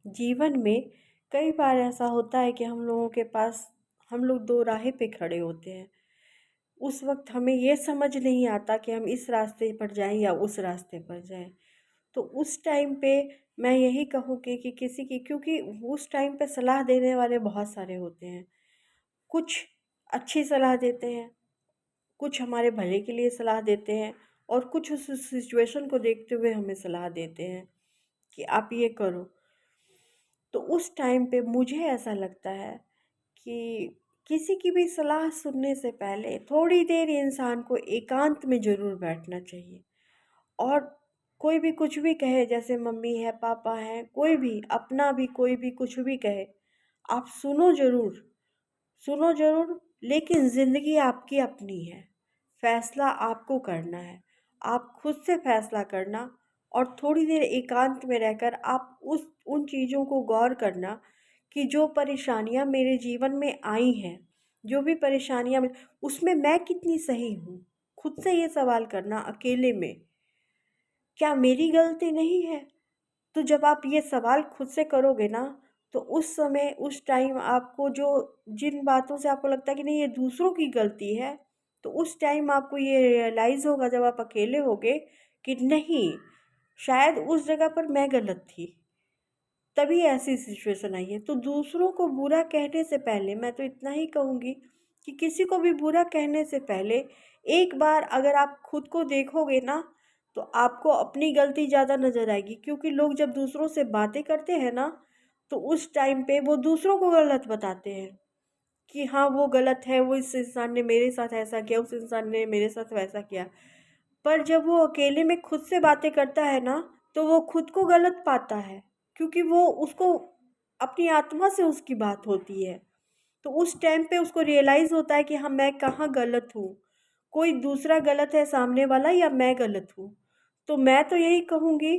जीवन में कई बार ऐसा होता है कि हम लोग दो राह पे खड़े होते हैं। उस वक़्त हमें ये समझ नहीं आता कि हम इस रास्ते पर जाएँ या उस रास्ते पर जाएँ। तो उस टाइम पे मैं यही कहूँगी कि किसी की, क्योंकि उस टाइम पे सलाह देने वाले बहुत सारे होते हैं। कुछ अच्छी सलाह देते हैं, कुछ हमारे भले के लिए सलाह देते हैं और कुछ उस सिचुएशन को देखते हुए हमें सलाह देते हैं कि आप ये करो। तो उस टाइम पे मुझे ऐसा लगता है कि किसी की भी सलाह सुनने से पहले थोड़ी देर इंसान को एकांत में ज़रूर बैठना चाहिए। और कोई भी कुछ भी कहे, जैसे मम्मी है, पापा हैं, कोई भी अपना भी कोई भी कुछ भी कहे, आप सुनो ज़रूर, लेकिन ज़िंदगी आपकी अपनी है। फ़ैसला आपको करना है। आप खुद से फ़ैसला करना और थोड़ी देर एकांत में रहकर आप उन चीज़ों को गौर करना कि जो परेशानियाँ मेरे जीवन में आई हैं, जो भी परेशानियाँ उसमें मैं कितनी सही हूँ? खुद से ये सवाल करना अकेले में, क्या मेरी गलती नहीं है? तो जब आप ये सवाल खुद से करोगे ना, तो उस समय उस टाइम आपको जो जिन बातों से आपको लगता है कि नहीं ये दूसरों की गलती है, तो उस टाइम आपको ये रियलाइज़ होगा जब आप अकेले होगे कि नहीं, शायद उस जगह पर मैं गलत थी, तभी ऐसी सिचुएशन आई है। तो दूसरों को बुरा कहने से पहले मैं तो इतना ही कहूँगी कि किसी को भी बुरा कहने से पहले एक बार अगर आप खुद को देखोगे ना, तो आपको अपनी गलती ज़्यादा नज़र आएगी, क्योंकि लोग जब दूसरों से बातें करते हैं ना, तो उस टाइम पे वो दूसरों को गलत बताते हैं कि हाँ वो गलत है, वो इस इंसान ने मेरे साथ ऐसा किया, उस इंसान ने मेरे साथ वैसा किया। पर जब वो अकेले में खुद से बातें करता है ना, तो वो खुद को गलत पाता है, क्योंकि वो उसको अपनी आत्मा से उसकी बात होती है। तो उस टाइम पे उसको रियलाइज़ होता है कि हाँ मैं कहाँ गलत हूँ, कोई दूसरा गलत है सामने वाला या मैं गलत हूँ। तो मैं तो यही कहूँगी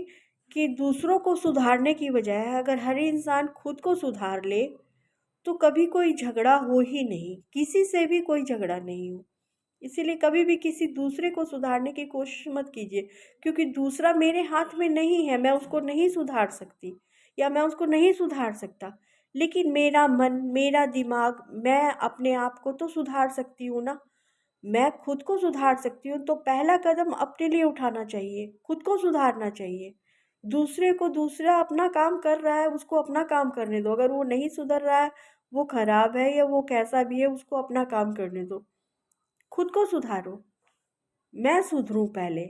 कि दूसरों को सुधारने की बजाय अगर हर इंसान खुद को सुधार ले, तो कभी कोई झगड़ा हो ही नहीं, किसी से भी कोई झगड़ा नहीं हो। इसीलिए कभी भी किसी दूसरे को सुधारने की कोशिश मत कीजिए, क्योंकि दूसरा मेरे हाथ में नहीं है, मैं उसको नहीं सुधार सकती या मैं उसको नहीं सुधार सकता। लेकिन मेरा मन, मेरा दिमाग, मैं अपने आप को तो सुधार सकती हूँ ना। मैं खुद को सुधार सकती हूँ, तो पहला कदम अपने लिए उठाना चाहिए, खुद को सुधारना चाहिए। दूसरे को, दूसरा अपना काम कर रहा है, उसको अपना काम करने दो। अगर वो नहीं सुधर रहा है, वो खराब है या वो कैसा भी है, उसको अपना काम करने दो। खुद को सुधारो, मैं सुधरूँ पहले।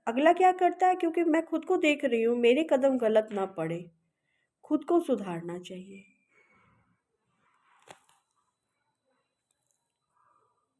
अगला क्या करता है, क्योंकि मैं खुद को देख रही हूँ, मेरे कदम गलत ना पड़े। खुद को सुधारना चाहिए।